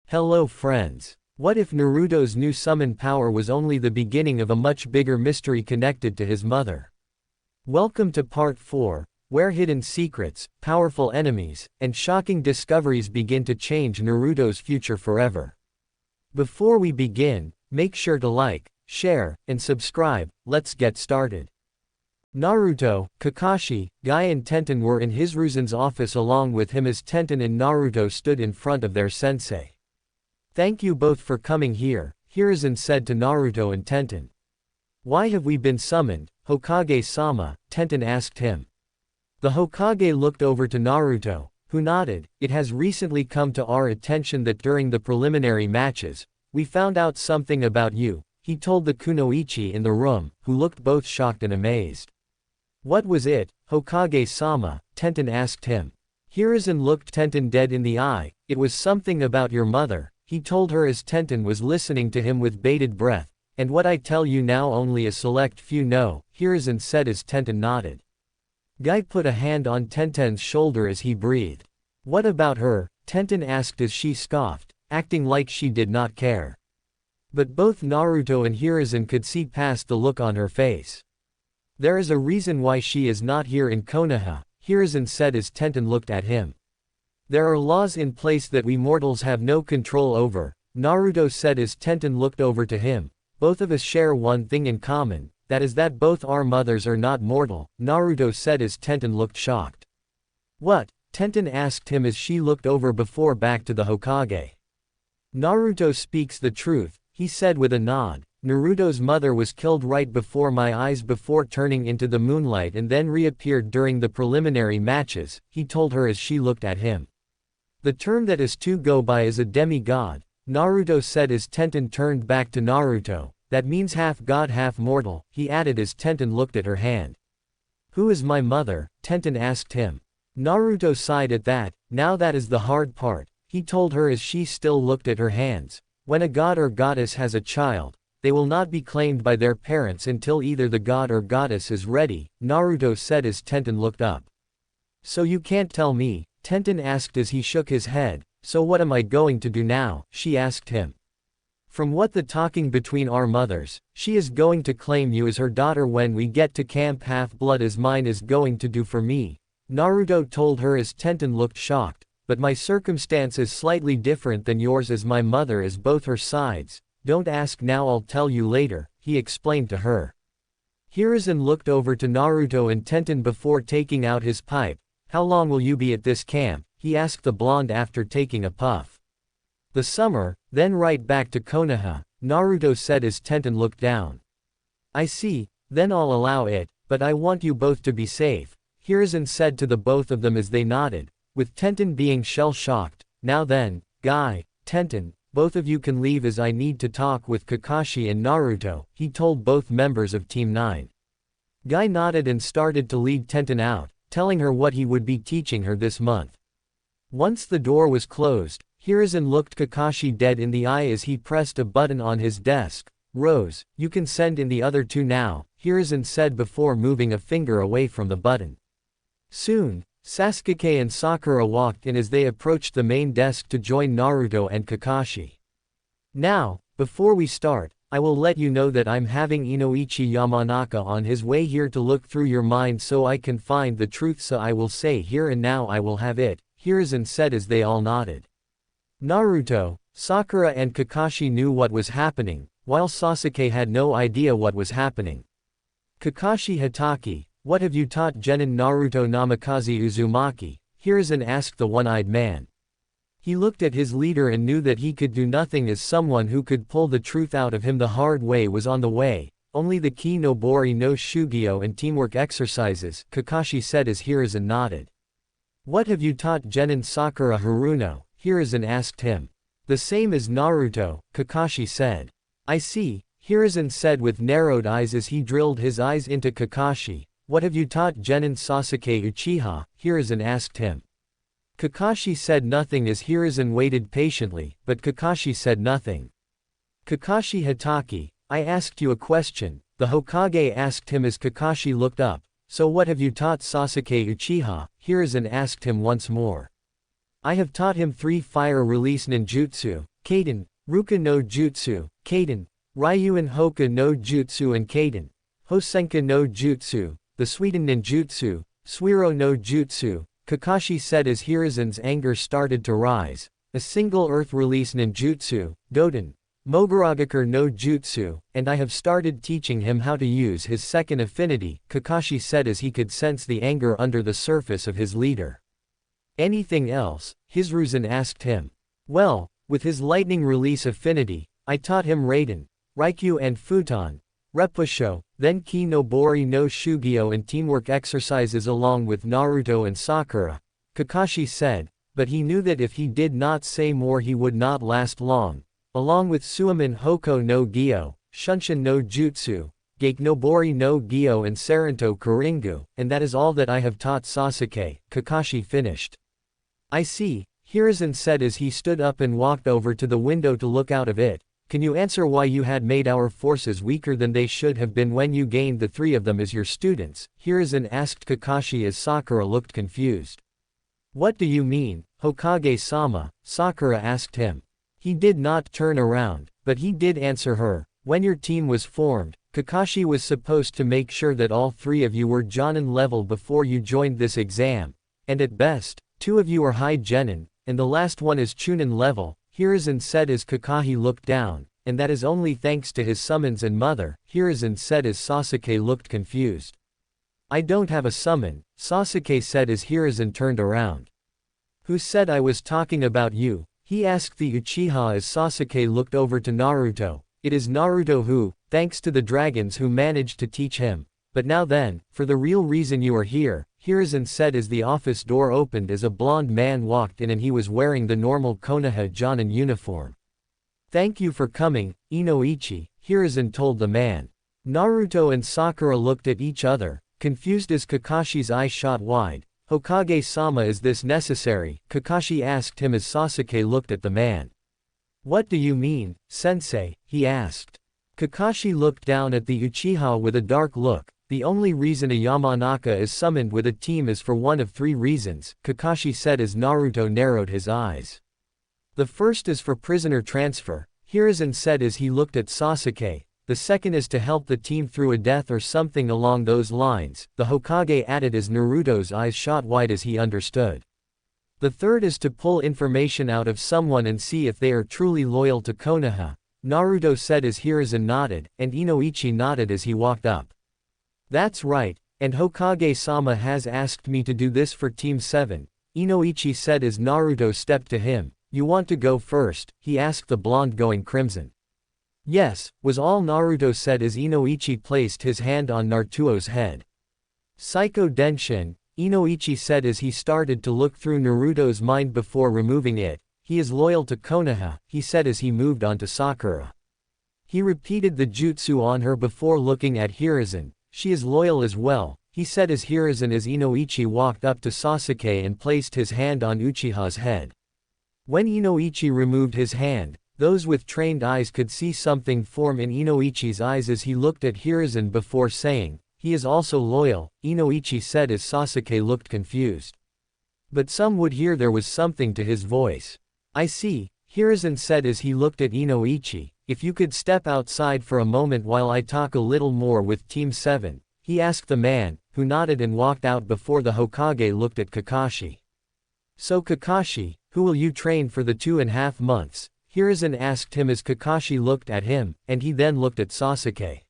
Hello friends. What if Naruto's new summon power was only the beginning of a much bigger mystery connected to his mother? Welcome to part 4, where hidden secrets, powerful enemies, and shocking discoveries begin to change Naruto's future forever. Before we begin, make sure to like, share, and subscribe. Let's get started. Naruto, Kakashi, Guy and Tenten were in Hiruzen's office along with him as Tenten and Naruto stood in front of their sensei. "Thank you both for coming here," Hiruzen said to Naruto and Tenten. "Why have we been summoned, Hokage-sama?" Tenten asked him. The Hokage looked over to Naruto, who nodded. "It has recently come to our attention that during the preliminary matches, we found out something about you," he told the kunoichi in the room, who looked both shocked and amazed. "What was it, Hokage-sama?" Tenten asked him. Hiruzen looked Tenten dead in the eye. "It was something about your mother," he told her as Tenten was listening to him with bated breath. "And what I tell you now only a select few know," Hiruzen said as Tenten nodded. Guy put a hand on Tenten's shoulder as he breathed. "What about her?" Tenten asked as she scoffed, acting like she did not care. But both Naruto and Hiruzen could see past the look on her face. "There is a reason why she is not here in Konoha," Hiruzen said as Tenten looked at him. "There are laws in place that we mortals have no control over," Naruto said as Tenten looked over to him. "Both of us share one thing in common, that is that both our mothers are not mortal," Naruto said as Tenten looked shocked. "What?" Tenten asked him as she looked over before back to the Hokage. "Naruto speaks the truth," he said with a nod. "Naruto's mother was killed right before my eyes before turning into the moonlight and then reappeared during the preliminary matches," he told her as she looked at him. "The term that is to go by is a demigod," Naruto said as Tenten turned back to Naruto. "That means half god half mortal," he added as Tenten looked at her hand. "Who is my mother?" Tenten asked him. Naruto sighed at that. "Now that is the hard part," he told her as she still looked at her hands. "When a god or goddess has a child, they will not be claimed by their parents until either the god or goddess is ready," Naruto said as Tenten looked up. "So you can't tell me?" Tenten asked as he shook his head. "So what am I going to do now?" she asked him. "From what the talking between our mothers, she is going to claim you as her daughter when we get to camp. Half-blood as mine is going to do for me," Naruto told her as Tenten looked shocked. "But my circumstance is slightly different than yours as my mother is both her sides. Don't ask now, I'll tell you later," he explained to her. Hiruzen looked over to Naruto and Tenten before taking out his pipe. "How long will you be at this camp?" he asked the blonde after taking a puff. "The summer, then right back to Konoha," Naruto said as Tenten looked down. "I see, then I'll allow it, but I want you both to be safe," Hiruzen said to the both of them as they nodded, with Tenten being shell-shocked. "Now then, Guy, Tenten, both of you can leave as I need to talk with Kakashi and Naruto," he told both members of Team 9. Guy nodded and started to lead Tenten out, telling her what he would be teaching her this month. Once the door was closed, Hiruzen looked Kakashi dead in the eye as he pressed a button on his desk. "Rose, you can send in the other two now," Hiruzen said before moving a finger away from the button. Soon, Sasuke and Sakura walked in as they approached the main desk to join Naruto and Kakashi. "Now, before we start, I will let you know that I'm having Inoichi Yamanaka on his way here to look through your mind so I can find the truth, so I will say here and now I will have it," Hiruzen said as they all nodded. Naruto, Sakura and Kakashi knew what was happening, while Sasuke had no idea what was happening. "Kakashi Hatake, what have you taught Genin Naruto Namikaze Uzumaki?" Hiruzen asked the one-eyed man. He looked at his leader and knew that he could do nothing as someone who could pull the truth out of him. The hard way was on the way, only the Ki no Bori no Shugyo and teamwork exercises, Kakashi said as Hiruzen nodded. "What have you taught Genin Sakura Haruno?" Hiruzen asked him. "The same as Naruto," Kakashi said. "I see," Hiruzen said with narrowed eyes as he drilled his eyes into Kakashi. "What have you taught Genin Sasuke Uchiha?" Hiruzen asked him. Kakashi said nothing as Hiruzen waited patiently, but Kakashi said nothing. "Kakashi Hatake, I asked you a question," the Hokage asked him as Kakashi looked up. "So what have you taught Sasuke Uchiha?" Hiruzen asked him once more. "I have taught him 3 fire release ninjutsu," Kaden, Ruka no Jutsu, Kaden, Ryuan Hoka no Jutsu and Kaden, Hosenka no Jutsu, the Sweden ninjutsu, Suiro no Jutsu, Kakashi said as Hiruzen's anger started to rise. A single earth release ninjutsu, Doden, Mogaragakure no Jutsu, and I have started teaching him how to use his second affinity, Kakashi said as he could sense the anger under the surface of his leader. Anything else? Hiruzen asked him. Well, with his lightning release affinity, I taught him Raiden, Raikyu and Futon, Repusho, then Ki no Bori no Shugyo and teamwork exercises along with Naruto and Sakura, Kakashi said, but he knew that if he did not say more he would not last long, along with Suimin Hoko no Gyo, Shunshin no Jutsu, Gake no Bori no Gyo and Saranto Kuringu, and that is all that I have taught Sasuke, Kakashi finished. I see, Hiruzen said as he stood up and walked over to the window to look out of it. Can you answer why you had made our forces weaker than they should have been when you gained the three of them as your students? Hiruzen asked Kakashi as Sakura looked confused. What do you mean, Hokage-sama? Sakura asked him. He did not turn around, but he did answer her. When your team was formed, Kakashi was supposed to make sure that all three of you were Jonin level before you joined this exam, and at best, 2 of you are High Genin, and the last one is Chunin level, Hiruzen said as Kakashi looked down, and that is only thanks to his summons and mother, Hiruzen said as Sasuke looked confused. I don't have a summon, Sasuke said as Hiruzen turned around. Who said I was talking about you? He asked the Uchiha as Sasuke looked over to Naruto. It is Naruto who, thanks to the dragons who managed to teach him. But now then, for the real reason you are here, Hiruzen said as the office door opened as a blonde man walked in and he was wearing the normal Konoha Jonin uniform. Thank you for coming, Inoichi, Hiruzen told the man. Naruto and Sakura looked at each other, confused as Kakashi's eyes shot wide. Hokage-sama, is this necessary? Kakashi asked him as Sasuke looked at the man. What do you mean, sensei? He asked. Kakashi looked down at the Uchiha with a dark look. The only reason a Yamanaka is summoned with a team is for one of 3 reasons, Kakashi said as Naruto narrowed his eyes. The first is for prisoner transfer, Hiruzen said as he looked at Sasuke. The second is to help the team through a death or something along those lines, the Hokage added as Naruto's eyes shot wide as he understood. The third is to pull information out of someone and see if they are truly loyal to Konoha, Naruto said as Hiruzen nodded, and Inoichi nodded as he walked up. That's right, and Hokage-sama has asked me to do this for Team 7, Inoichi said as Naruto stepped to him. You want to go first? He asked the blonde going crimson. Yes, was all Naruto said as Inoichi placed his hand on Naruto's head. Psycho Denshin, Inoichi said as he started to look through Naruto's mind before removing it. He is loyal to Konoha, he said as he moved on to Sakura. He repeated the jutsu on her before looking at Hiruzen. She is loyal as well, he said as Hiruzen as Inoichi walked up to Sasuke and placed his hand on Uchiha's head. When Inoichi removed his hand, those with trained eyes could see something form in Inoichi's eyes as he looked at Hiruzen before saying, he is also loyal, Inoichi said as Sasuke looked confused. But some would hear there was something to his voice. I see, Hiruzen said as he looked at Inoichi. If you could step outside for a moment while I talk a little more with Team 7, he asked the man, who nodded and walked out before the Hokage looked at Kakashi. So Kakashi, who will you train for the 2.5 months? Hiruzen asked him as Kakashi looked at him, and he then looked at Sasuke.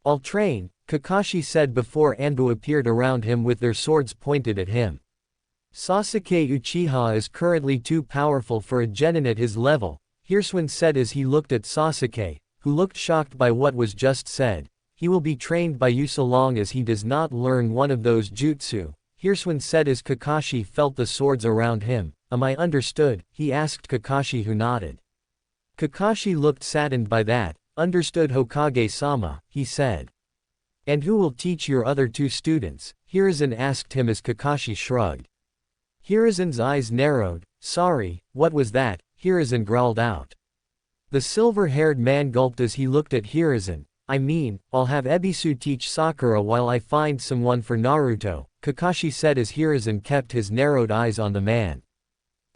I'll train, Kakashi said before Anbu appeared around him with their swords pointed at him. Sasuke Uchiha is currently too powerful for a genin at his level, Hiruzen said as he looked at Sasuke, who looked shocked by what was just said. He will be trained by you so long as he does not learn one of those jutsu, Hiruzen said as Kakashi felt the swords around him. Am I understood? He asked Kakashi who nodded. Kakashi looked saddened by that. Understood Hokage-sama, he said. And who will teach your other 2 students? Hiruzen asked him as Kakashi shrugged. Hiruzen's eyes narrowed. Sorry, what was that? Hiruzen growled out. The silver-haired man gulped as he looked at Hiruzen. I mean, I'll have Ebisu teach Sakura while I find someone for Naruto, Kakashi said as Hiruzen kept his narrowed eyes on the man.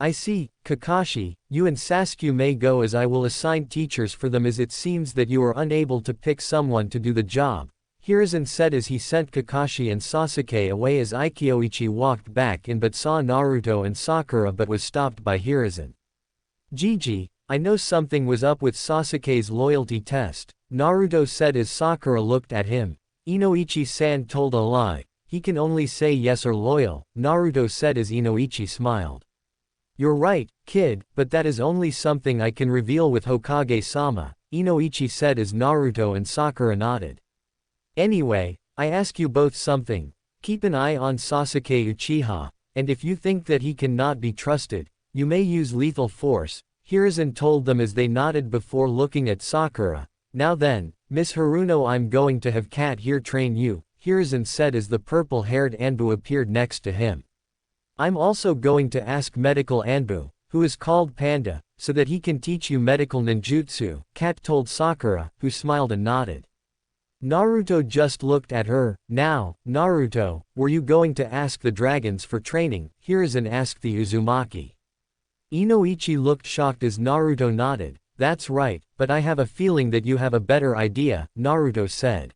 I see, Kakashi, you and Sasuke may go as I will assign teachers for them as it seems that you are unable to pick someone to do the job, Hiruzen said as he sent Kakashi and Sasuke away as Ikyoichi walked back in but saw Naruto and Sakura but was stopped by Hiruzen. Gigi, I know something was up with Sasuke's loyalty test, Naruto said as Sakura looked at him. Inoichi-san told a lie, he can only say yes or loyal, Naruto said as Inoichi smiled. You're right, kid, but that is only something I can reveal with Hokage-sama, Inoichi said as Naruto and Sakura nodded. Anyway, I ask you both something, keep an eye on Sasuke Uchiha, and if you think that he cannot be trusted, you may use lethal force, Hiruzen told them as they nodded before looking at Sakura. Now then, Miss Haruno, I'm going to have Cat here train you, Hiruzen said as the purple-haired Anbu appeared next to him. I'm also going to ask medical Anbu, who is called Panda, so that he can teach you medical ninjutsu, Cat told Sakura, who smiled and nodded. Naruto just looked at her. Now, Naruto, were you going to ask the dragons for training? Hiruzen asked the Uzumaki. Inoichi looked shocked as Naruto nodded. That's right, but I have a feeling that you have a better idea, Naruto said.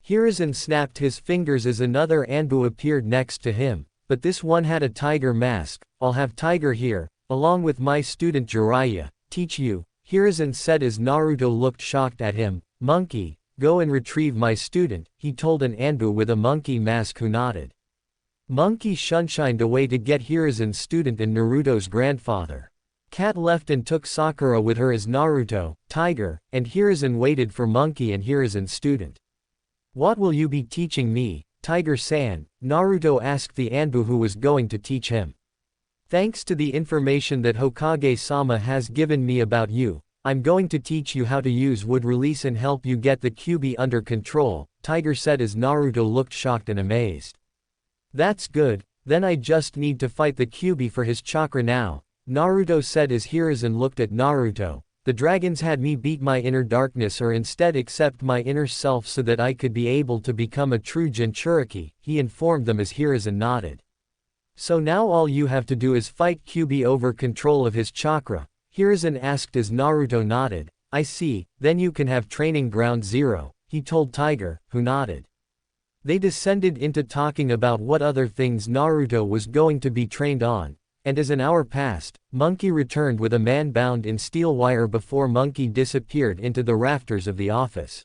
Hiruzen snapped his fingers as another Anbu appeared next to him, but this one had a tiger mask. I'll have Tiger here, along with my student Jiraiya, teach you, Hiruzen said as Naruto looked shocked at him. Monkey, go and retrieve my student, he told an Anbu with a monkey mask who nodded. Monkey shunshined away to get Hiruzen's student and Naruto's grandfather. Cat left and took Sakura with her as Naruto, Tiger, and Hiruzen waited for Monkey and Hiruzen's student. What will you be teaching me, Tiger-san? Naruto asked the Anbu who was going to teach him. Thanks to the information that Hokage-sama has given me about you, I'm going to teach you how to use wood release and help you get the Kyuubi under control, Tiger said as Naruto looked shocked and amazed. That's good, then I just need to fight the Kyuubi for his chakra now, Naruto said as Hiruzen looked at Naruto. The dragons had me beat my inner darkness or instead accept my inner self so that I could be able to become a true Jinchuriki, he informed them as Hiruzen nodded. So now all you have to do is fight Kyuubi over control of his chakra, Hiruzen asked as Naruto nodded. I see, then you can have training ground zero, he told Tiger, who nodded. They descended into talking about what other things Naruto was going to be trained on, and as an hour passed, Monkey returned with a man bound in steel wire before Monkey disappeared into the rafters of the office.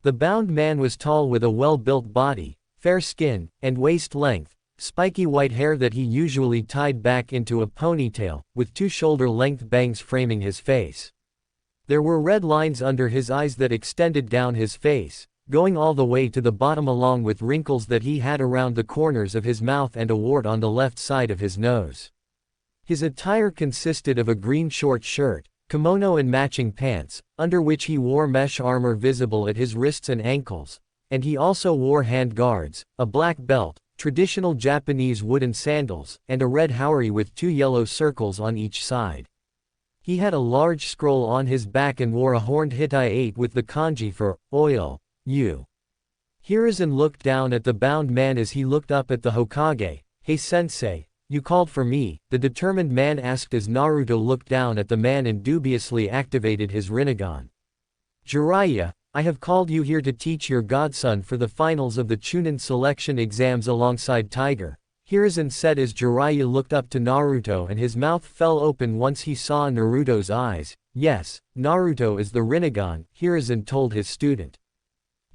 The bound man was tall with a well-built body, fair skin, and waist length, spiky white hair that he usually tied back into a ponytail, with two shoulder-length bangs framing his face. There were red lines under his eyes that extended down his face, going all the way to the bottom along with wrinkles that he had around the corners of his mouth and a wart on the left side of his nose. His attire consisted of a green short shirt, kimono and matching pants, under which he wore mesh armor visible at his wrists and ankles, and he also wore hand guards, a black belt, traditional Japanese wooden sandals, and a red haori with two yellow circles on each side. He had a large scroll on his back and wore a horned Hittite with the kanji for oil, U. Hiruzen looked down at the bound man as he looked up at the Hokage. Hey sensei, you called for me, the determined man asked as Naruto looked down at the man and dubiously activated his Rinnegan. Jiraiya, I have called you here to teach your godson for the finals of the Chunin selection exams alongside Tiger, Hiruzen said as Jiraiya looked up to Naruto and his mouth fell open once he saw Naruto's eyes. Yes, Naruto is the Rinnegan, Hiruzen told his student.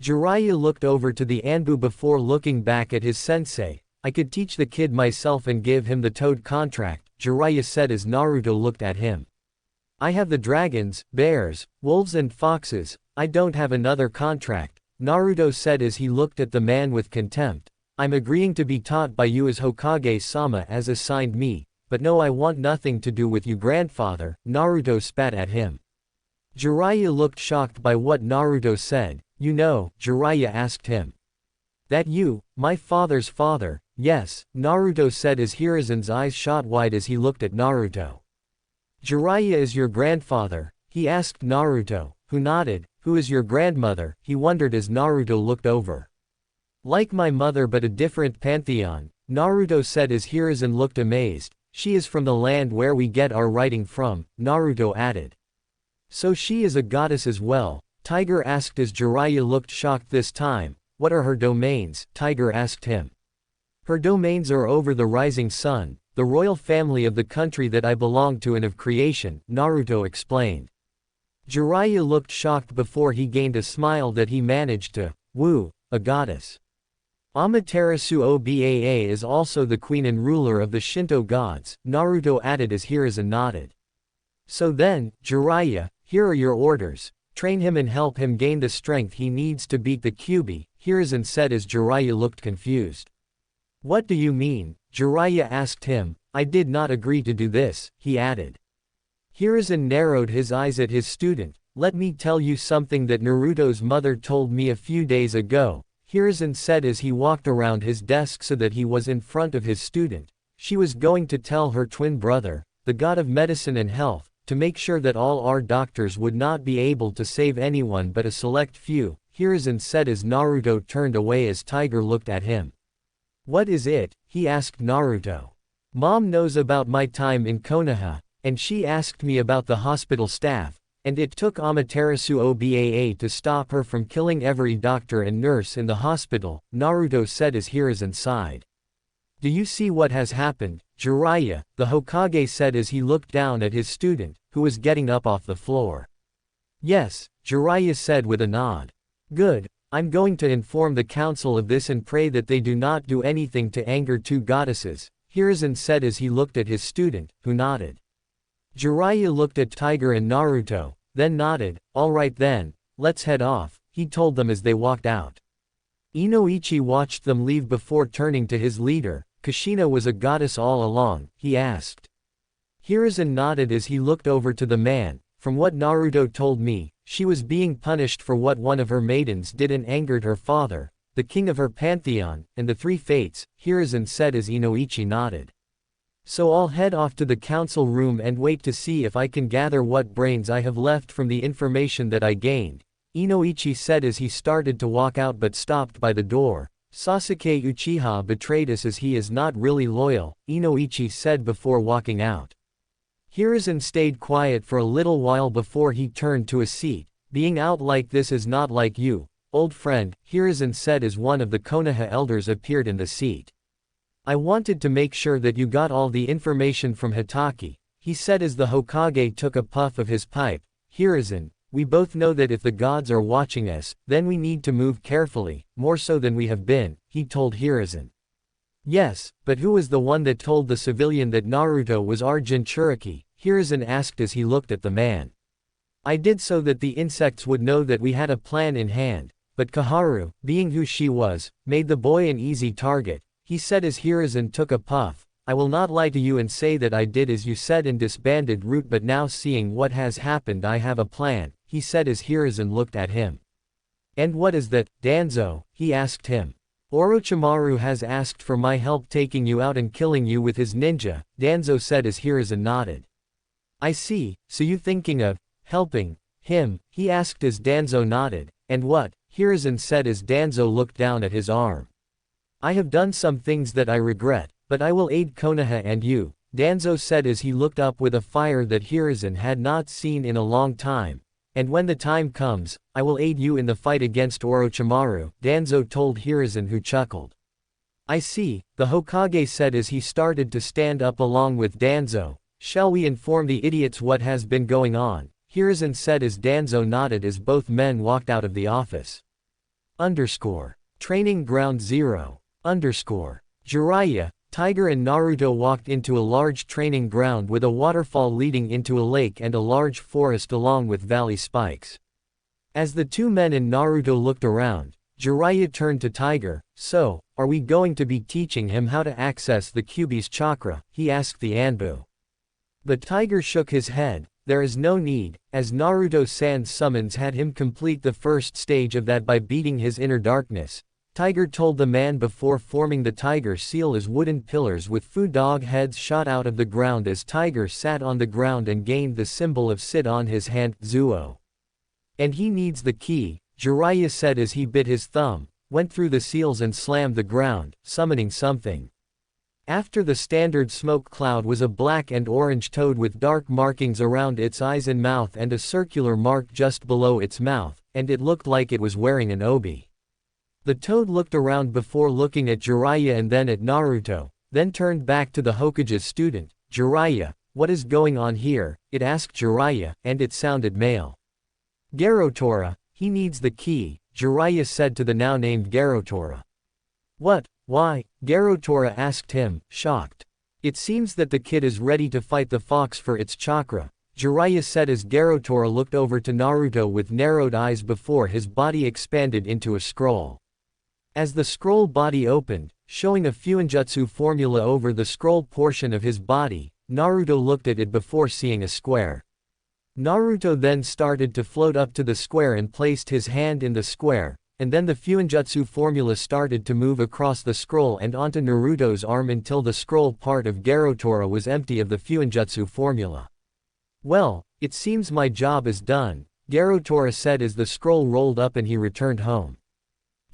Jiraiya looked over to the Anbu before looking back at his sensei. I could teach the kid myself and give him the toad contract, Jiraiya said as Naruto looked at him. I have the dragons, bears, wolves and foxes, I don't have another contract, Naruto said as he looked at the man with contempt. I'm agreeing to be taught by you as Hokage-sama as assigned me, but no, I want nothing to do with you grandfather, Naruto spat at him. Jiraiya looked shocked by what Naruto said. You know, Jiraiya asked him. That you, my father's father? Yes, Naruto said as Hiruzen's eyes shot wide as he looked at Naruto. Jiraiya is your grandfather, he asked Naruto, who nodded. Who is your grandmother, he wondered as Naruto looked over. Like my mother but a different pantheon, Naruto said as Hiruzen looked amazed. she is from the land where we get our writing from, Naruto added. So she is a goddess as well, Tiger asked as Jiraiya looked shocked this time. What are her domains? Tiger asked him. Her domains are over the rising sun, the royal family of the country that I belong to and of creation, Naruto explained. Jiraiya looked shocked before he gained a smile that he managed to woo, a goddess. Amaterasu Obaa is also the queen and ruler of the Shinto gods, Naruto added as Hiruzen nodded. So then, Jiraiya, here are your orders, train him and help him gain the strength he needs to beat the Kyuubi, Hiruzen said as Jiraiya looked confused. What do you mean? Jiraiya asked him. I did not agree to do this, he added. Hiruzen narrowed his eyes at his student. Let me tell you something that Naruto's mother told me a few days ago, Hiruzen said as he walked around his desk so that he was in front of his student. She was going to tell her twin brother, the god of medicine and health, to make sure that all our doctors would not be able to save anyone but a select few, Hiruzen said as Naruto turned away as Tiger looked at him. What is it? He asked Naruto. Mom knows about my time in Konoha, and she asked me about the hospital staff, and it took Amaterasu Obaa to stop her from killing every doctor and nurse in the hospital, Naruto said as Hiruzen sighed. Do you see what has happened? Jiraiya, the Hokage said as he looked down at his student, who was getting up off the floor. Yes, Jiraiya said with a nod. Good, I'm going to inform the council of this and pray that they do not do anything to anger two goddesses, Hiruzen said as he looked at his student, who nodded. Jiraiya looked at Tiger and Naruto, then nodded. Alright then, let's head off, he told them as they walked out. Inoichi watched them leave before turning to his leader. Kushina was a goddess all along, he asked. Hiruzen nodded as he looked over to the man. From what Naruto told me, she was being punished for what one of her maidens did and angered her father, the king of her pantheon, and the three fates, Hiruzen said as Inoichi nodded. So I'll head off to the council room and wait to see if I can gather what brains I have left from the information that I gained, Inoichi said as he started to walk out but stopped by the door. Sasuke Uchiha betrayed us as he is not really loyal, Inoichi said before walking out. Hiruzen stayed quiet for a little while before he turned to a seat. Being out like this is not like you, old friend, Hiruzen said as one of the Konoha elders appeared in the seat. I wanted to make sure that you got all the information from Hitaki, he said as the Hokage took a puff of his pipe. Hiruzen, we both know that if the gods are watching us, then we need to move carefully, more so than we have been, he told Hiruzen. Yes, but who was the one that told the civilian that Naruto was our Jinchuriki? Hiruzen asked as he looked at the man. I did so that the insects would know that we had a plan in hand, but Kaharu, being who she was, made the boy an easy target, he said as Hiruzen took a puff. I will not lie to you and say that I did as you said and disbanded Root, but now seeing what has happened I have a plan, he said as Hiruzen looked at him. And what is that, Danzo? He asked him. Orochimaru has asked for my help taking you out and killing you with his ninja, Danzo said as Hiruzen nodded. I see, so you thinking of helping him? He asked as Danzo nodded. And what? Hiruzen said as Danzo looked down at his arm. I have done some things that I regret, but I will aid Konoha and you, Danzo said as he looked up with a fire that Hiruzen had not seen in a long time. And when the time comes, I will aid you in the fight against Orochimaru, Danzo told Hiruzen, who chuckled. I see, the Hokage said as he started to stand up along with Danzo. Shall we inform the idiots what has been going on? Hiruzen said as Danzo nodded as both men walked out of the office. Training Ground 0. Jiraiya, Tiger and Naruto walked into a large training ground with a waterfall leading into a lake and a large forest along with valley spikes. As the two men and Naruto looked around, Jiraiya turned to Tiger. So, are we going to be teaching him how to access the Kyuubi's chakra? He asked the Anbu. But Tiger shook his head. There is no need, as Naruto-san's summons had him complete the first stage of that by beating his inner darkness. Tiger told the man before forming the tiger seal as wooden pillars with fu dog heads shot out of the ground as Tiger sat on the ground and gained the symbol of sit on his hand, Zuo. And he needs the key, Jiraiya said as he bit his thumb, went through the seals and slammed the ground, summoning something. After the standard smoke cloud was a black and orange toad with dark markings around its eyes and mouth and a circular mark just below its mouth, and it looked like it was wearing an obi. The toad looked around before looking at Jiraiya and then at Naruto, then turned back to the Hokage's student. "Jiraiya, what is going on here?" it asked Jiraiya, and it sounded male. "Garotora, he needs the key," Jiraiya said to the now named Garotora. "What? Why?" Garotora asked him, shocked. "It seems that the kid is ready to fight the fox for its chakra," Jiraiya said as Garotora looked over to Naruto with narrowed eyes before his body expanded into a scroll. As the scroll body opened, showing a Fuinjutsu formula over the scroll portion of his body, Naruto looked at it before seeing a square. Naruto then started to float up to the square and placed his hand in the square, and then the Fuinjutsu formula started to move across the scroll and onto Naruto's arm until the scroll part of Garotora was empty of the Fuinjutsu formula. "Well, it seems my job is done," Garotora said as the scroll rolled up and he returned home.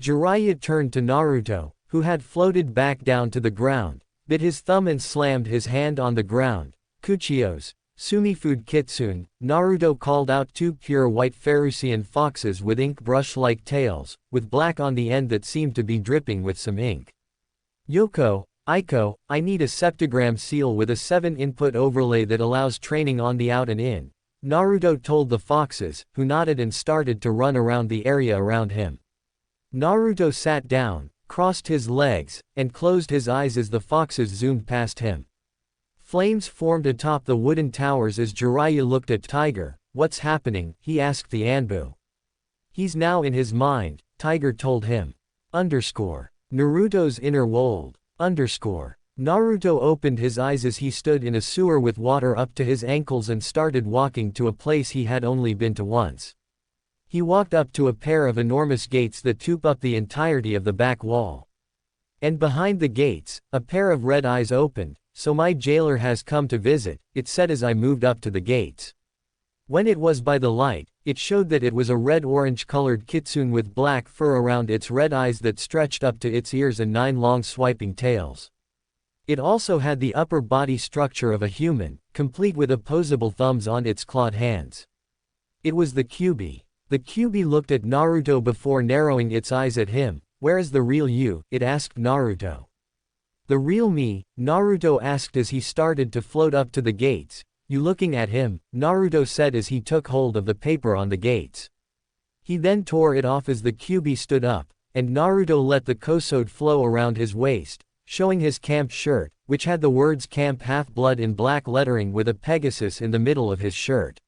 Jiraiya turned to Naruto, who had floated back down to the ground, bit his thumb and slammed his hand on the ground. "Kuchiyos, Sumifood Kitsune," Naruto called out two pure white Pharusian foxes with ink brush-like tails, with black on the end that seemed to be dripping with some ink. "Yoko, Aiko, I need a septagram seal with a 7-input overlay that allows training on the out and in," Naruto told the foxes, who nodded and started to run around the area around him. Naruto sat down, crossed his legs, and closed his eyes as the foxes zoomed past him. Flames formed atop the wooden towers as Jiraiya looked at Tiger. "What's happening?" he asked the Anbu. "He's now in his mind," Tiger told him. Naruto's inner world. Naruto opened his eyes as he stood in a sewer with water up to his ankles and started walking to a place he had only been to once. He walked up to a pair of enormous gates that took up the entirety of the back wall. And behind the gates, a pair of red eyes opened. "So my jailer has come to visit," it said as I moved up to the gates. When it was by the light, it showed that it was a red-orange colored kitsune with black fur around its red eyes that stretched up to its ears and 9 long swiping tails. It also had the upper body structure of a human, complete with opposable thumbs on its clawed hands. It was the Kyuubi. The Kyuubi looked at Naruto before narrowing its eyes at him. "Where is the real you?" it asked Naruto. "The real me?" Naruto asked as he started to float up to the gates. "You looking at him?" Naruto said as he took hold of the paper on the gates. He then tore it off as the Kyuubi stood up, and Naruto let the kosode flow around his waist, showing his camp shirt, which had the words Camp Half-Blood in black lettering with a Pegasus in the middle of his shirt.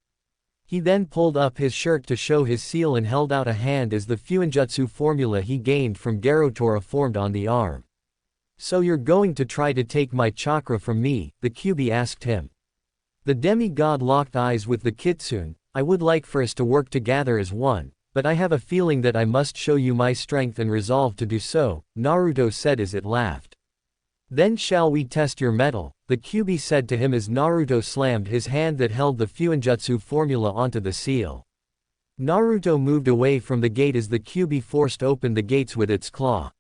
He then pulled up his shirt to show his seal and held out a hand as the Fuinjutsu formula he gained from Garotora formed on the arm. "So you're going to try to take my chakra from me?" the Kyuubi asked him. The demigod locked eyes with the kitsune. "I would like for us to work together as one, but I have a feeling that I must show you my strength and resolve to do so," Naruto said as it laughed. "Then shall we test your mettle?" the Kyuubi said to him as Naruto slammed his hand that held the Fuinjutsu formula onto the seal. Naruto moved away from the gate as the Kyuubi forced open the gates with its claw.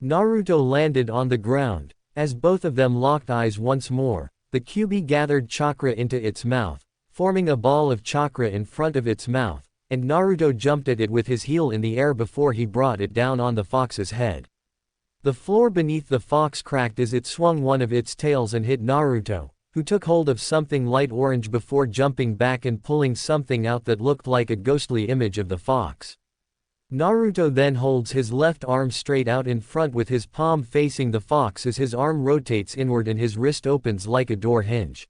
Naruto landed on the ground. As both of them locked eyes once more, the Kyuubi gathered chakra into its mouth, forming a ball of chakra in front of its mouth, and Naruto jumped at it with his heel in the air before he brought it down on the fox's head. The floor beneath the fox cracked as it swung one of its tails and hit Naruto, who took hold of something light orange before jumping back and pulling something out that looked like a ghostly image of the fox. Naruto then holds his left arm straight out in front with his palm facing the fox as his arm rotates inward and his wrist opens like a door hinge.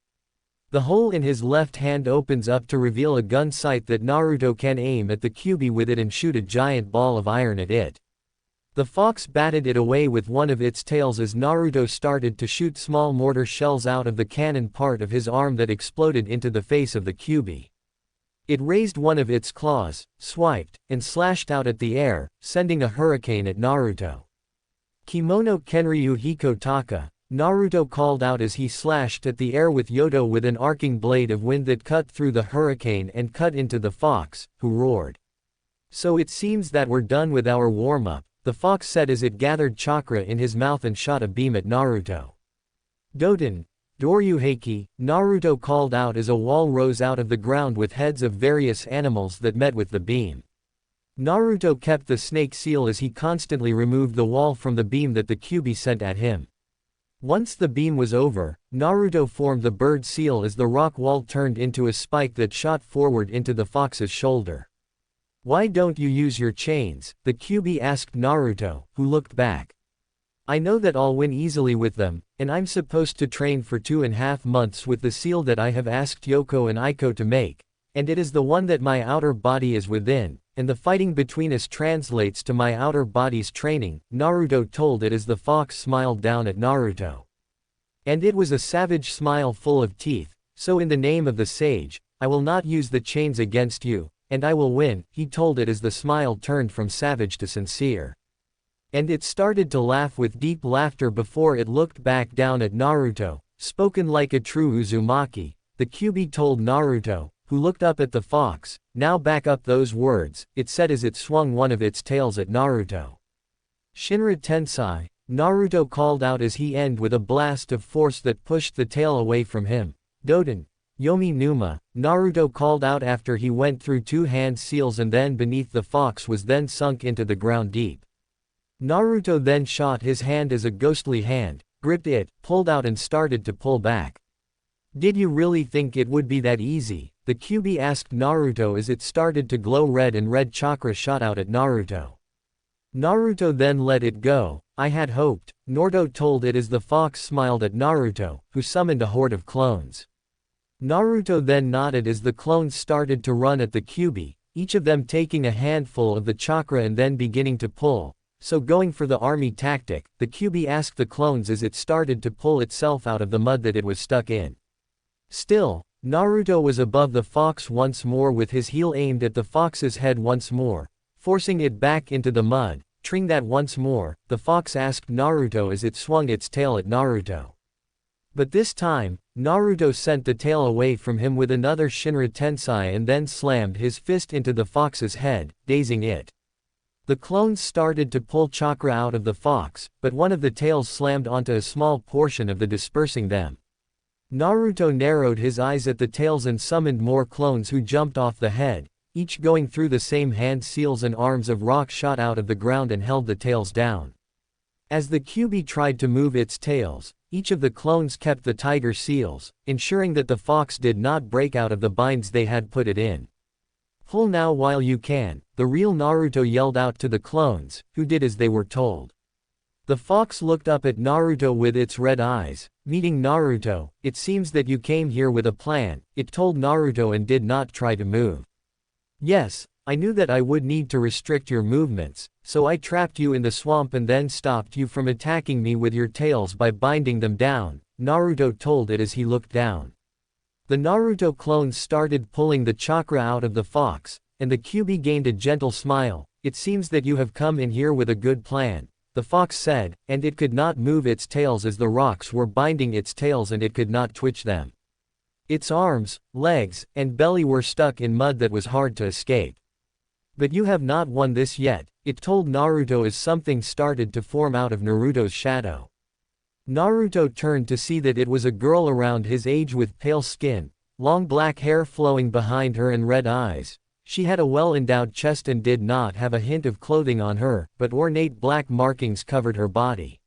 The hole in his left hand opens up to reveal a gun sight that Naruto can aim at the Kyuubi with it and shoot a giant ball of iron at it. The fox batted it away with one of its tails as Naruto started to shoot small mortar shells out of the cannon part of his arm that exploded into the face of the Kyuubi. It raised one of its claws, swiped, and slashed out at the air, sending a hurricane at Naruto. "Kimono Kenryu Hiko Taka," Naruto called out as he slashed at the air with Yodo with an arcing blade of wind that cut through the hurricane and cut into the fox, who roared. "So it seems that we're done with our warm-up," the fox said as it gathered chakra in his mouth and shot a beam at Naruto. Doten, Doryuheiki, Naruto called out as a wall rose out of the ground with heads of various animals that met with the beam. Naruto kept the snake seal as he constantly removed the wall from the beam that the Kyuubi sent at him. Once the beam was over, Naruto formed the bird seal as the rock wall turned into a spike that shot forward into the fox's shoulder. "Why don't you use your chains?" the Kyuubi asked Naruto, who looked back. "I know that I'll win easily with them, and I'm supposed to train for 2.5 months with the seal that I have asked Yoko and Aiko to make, and it is the one that my outer body is within, and the fighting between us translates to my outer body's training," Naruto told it as the fox smiled down at Naruto. And it was a savage smile full of teeth. "So in the name of the sage, I will not use the chains against you, and I will win," he told it as the smile turned from savage to sincere. And it started to laugh with deep laughter before it looked back down at Naruto, spoken like a true Uzumaki, the Kyuubi told Naruto, who looked up at the fox. "Now back up those words," it said as it swung one of its tails at Naruto. "Shinra Tensei," Naruto called out as he ended with a blast of force that pushed the tail away from him. "Doten, Yomi Numa," Naruto called out after he went through 2 hand seals and then beneath the fox was then sunk into the ground deep. Naruto then shot his hand as a ghostly hand, gripped it, pulled out and started to pull back. "Did you really think it would be that easy?" the Kyuubi asked Naruto as it started to glow red and red chakra shot out at Naruto. Naruto then let it go. "I had hoped," Naruto told it as the fox smiled at Naruto, who summoned a horde of clones. Naruto then nodded as the clones started to run at the Kyuubi, each of them taking a handful of the chakra and then beginning to pull. So going for the army tactic, the Kyuubi asked the clones as it started to pull itself out of the mud that it was stuck in. Still, Naruto was above the fox once more with his heel aimed at the fox's head once more, forcing it back into the mud. "Trying that once more," the fox asked Naruto as it swung its tail at Naruto. But this time, Naruto sent the tail away from him with another Shinra Tensei and then slammed his fist into the fox's head, dazing it. The clones started to pull chakra out of the fox, but one of the tails slammed onto a small portion of the dispersing them. Naruto narrowed his eyes at the tails and summoned more clones who jumped off the head, each going through the same hand seals and arms of rock shot out of the ground and held the tails down. As the Kyuubi tried to move its tails, each of the clones kept the tiger seals, ensuring that the fox did not break out of the binds they had put it in. "Pull now while you can," the real Naruto yelled out to the clones, who did as they were told. The fox looked up at Naruto with its red eyes, meeting Naruto. "It seems that you came here with a plan," it told Naruto and did not try to move. "Yes, I knew that I would need to restrict your movements, so I trapped you in the swamp and then stopped you from attacking me with your tails by binding them down," Naruto told it as he looked down. The Naruto clones started pulling the chakra out of the fox, and the Kyuubi gained a gentle smile. "It seems that you have come in here with a good plan," the fox said, and it could not move its tails as the rocks were binding its tails and it could not twitch them. Its arms, legs, and belly were stuck in mud that was hard to escape. "But you have not won this yet," it told Naruto as something started to form out of Naruto's shadow. Naruto turned to see that it was a girl around his age with pale skin, long black hair flowing behind her and red eyes. She had a well-endowed chest and did not have a hint of clothing on her, but ornate black markings covered her body.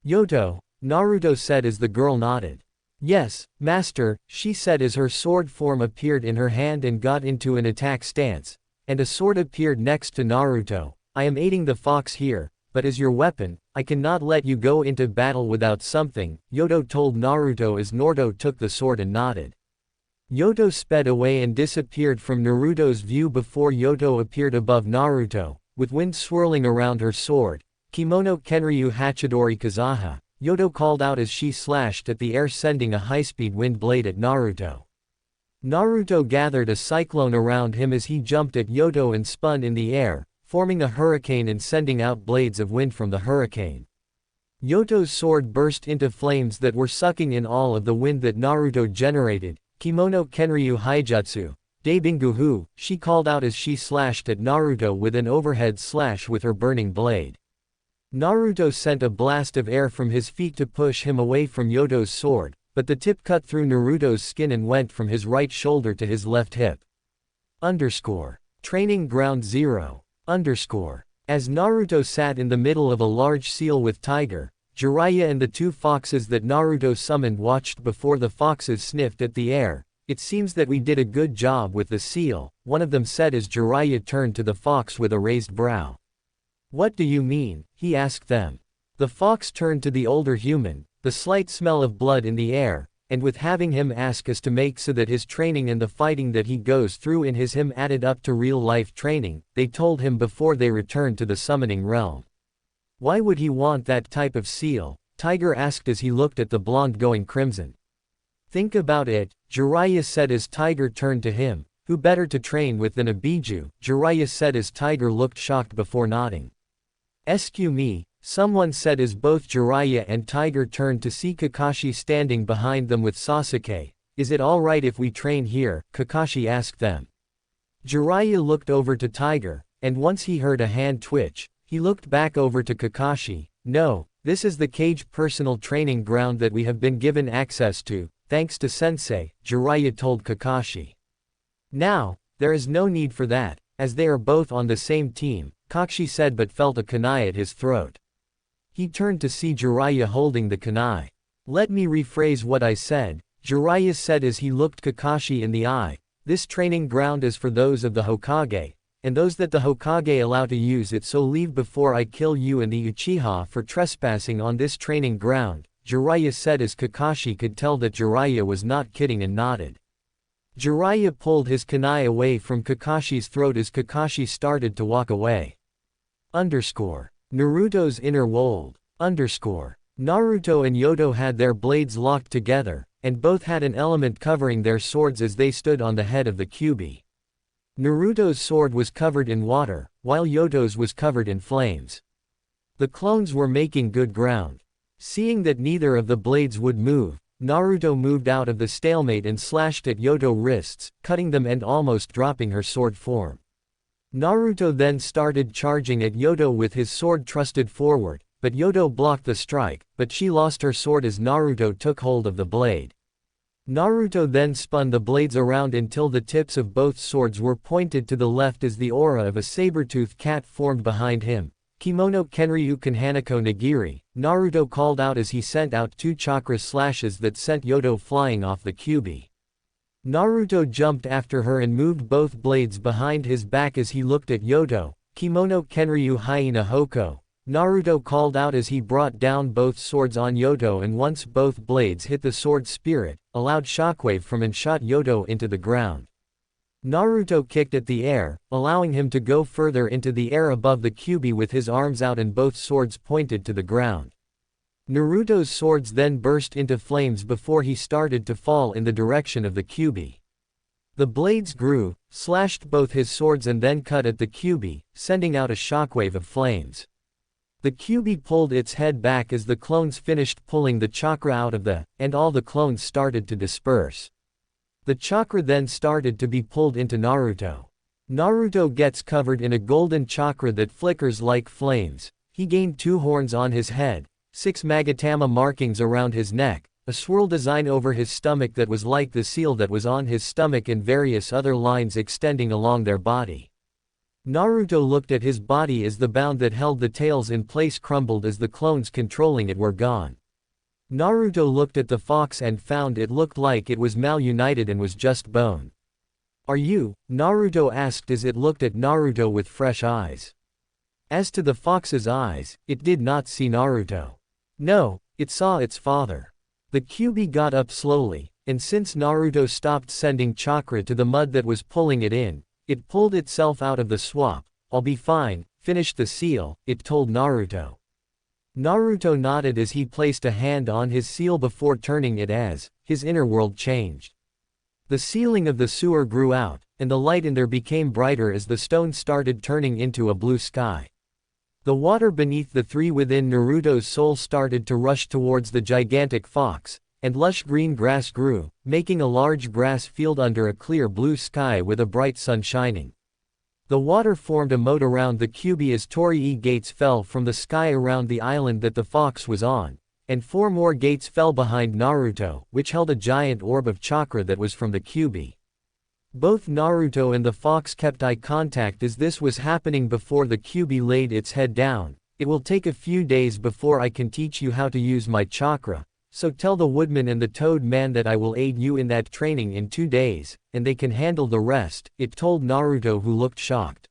"Yoto," Naruto said as the girl nodded. "Yes, master," she said as her sword form appeared in her hand and got into an attack stance, and a sword appeared next to Naruto. "I am aiding the fox here, but as your weapon, I cannot let you go into battle without something," Yoto told Naruto as Naruto took the sword and nodded. Yoto sped away and disappeared from Naruto's view before Yoto appeared above Naruto, with wind swirling around her sword. "Kimono Kenryu Hachidori Kazaha," Yoto called out as she slashed at the air sending a high-speed wind blade at Naruto. Naruto gathered a cyclone around him as he jumped at Yoto and spun in the air, forming a hurricane and sending out blades of wind from the hurricane. Yoto's sword burst into flames that were sucking in all of the wind that Naruto generated. "Kimono Kenryu Haijutsu, Daibinguhu," she called out as she slashed at Naruto with an overhead slash with her burning blade. Naruto sent a blast of air from his feet to push him away from Yodo's sword, but the tip cut through Naruto's skin and went from his right shoulder to his left hip. Training Ground 0. As Naruto sat in the middle of a large seal with Tiger, Jiraiya and the two foxes that Naruto summoned watched before the foxes sniffed at the air. It seems that we did a good job with the seal, one of them said as Jiraiya turned to the fox with a raised brow. What do you mean? He asked them. The fox turned to the older human, the slight smell of blood in the air, and with having him ask us to make so that his training and the fighting that he goes through in him added up to real-life training, they told him before they returned to the summoning realm. Why would he want that type of seal? Tiger asked as he looked at the blonde going crimson. Think about it, Jiraiya said as Tiger turned to him. Who better to train with than a Biju? Jiraiya said as Tiger looked shocked before nodding. Excuse me, someone said as both Jiraiya and Tiger turned to see Kakashi standing behind them with Sasuke. Is it alright if we train here? Kakashi asked them. Jiraiya looked over to Tiger, and once he heard a hand twitch, he looked back over to Kakashi. No, this is the cage personal training ground that we have been given access to, thanks to Sensei, Jiraiya told Kakashi. Now, there is no need for that, as they are both on the same team, Kakashi said but felt a kunai at his throat. He turned to see Jiraiya holding the kunai. Let me rephrase what I said, Jiraiya said as he looked Kakashi in the eye. This training ground is for those of the Hokage, and those that the Hokage allow to use it, so leave before I kill you and the Uchiha for trespassing on this training ground, Jiraiya said as Kakashi could tell that Jiraiya was not kidding and nodded. Jiraiya pulled his kunai away from Kakashi's throat as Kakashi started to walk away. Naruto's inner world. Naruto and Yodo had their blades locked together, and both had an element covering their swords as they stood on the head of the Kyuubi. Naruto's sword was covered in water, while Yodo's was covered in flames. The clones were making good ground. Seeing that neither of the blades would move, Naruto moved out of the stalemate and slashed at Yodo's wrists, cutting them and almost dropping her sword form. Naruto then started charging at Yodo with his sword thrusted forward, but Yodo blocked the strike, but she lost her sword as Naruto took hold of the blade. Naruto then spun the blades around until the tips of both swords were pointed to the left as the aura of a saber-toothed cat formed behind him. Kimono Kenryu Kanhanako Nagiri, Naruto called out as he sent out two chakra slashes that sent Yodo flying off the Kyuubi. Naruto jumped after her and moved both blades behind his back as he looked at Yodo. Kimono Kenryu Hyena Hoko, Naruto called out as he brought down both swords on Yodo, and once both blades hit the sword spirit, a loud shockwave from and shot Yodo into the ground. Naruto kicked at the air, allowing him to go further into the air above the Kyuubi with his arms out and both swords pointed to the ground. Naruto's swords then burst into flames before he started to fall in the direction of the Kyuubi. The blades grew, slashed both his swords and then cut at the Kyuubi, sending out a shockwave of flames. The Kyuubi pulled its head back as the clones finished pulling the chakra out of and all the clones started to disperse. The chakra then started to be pulled into Naruto. Naruto gets covered in a golden chakra that flickers like flames. He gained 2 horns on his head, 6 Magatama markings around his neck, a swirl design over his stomach that was like the seal that was on his stomach, and various other lines extending along their body. Naruto looked at his body as the bound that held the tails in place crumbled as the clones controlling it were gone. Naruto looked at the fox and found it looked like it was malunited and was just bone. Are you? Naruto asked as it looked at Naruto with fresh eyes. As to the fox's eyes, it did not see Naruto. No, it saw its father. The Kyuubi got up slowly, and since Naruto stopped sending chakra to the mud that was pulling it in, it pulled itself out of the swamp. I'll be fine, finish the seal, it told Naruto. Naruto nodded as he placed a hand on his seal before turning it as his inner world changed. The ceiling of the sewer grew out, and the light in there became brighter as the stone started turning into a blue sky. The water beneath the 3 within Naruto's soul started to rush towards the gigantic fox, and lush green grass grew, making a large grass field under a clear blue sky with a bright sun shining. The water formed a moat around the Kyuubi as Torii gates fell from the sky around the island that the fox was on, and 4 more gates fell behind Naruto, which held a giant orb of chakra that was from the Kyuubi. Both Naruto and the fox kept eye contact as this was happening before the Kyuubi laid its head down. It will take a few days before I can teach you how to use my chakra, so tell the woodman and the toad man that I will aid you in that training in 2 days, and they can handle the rest, it told Naruto, who looked shocked.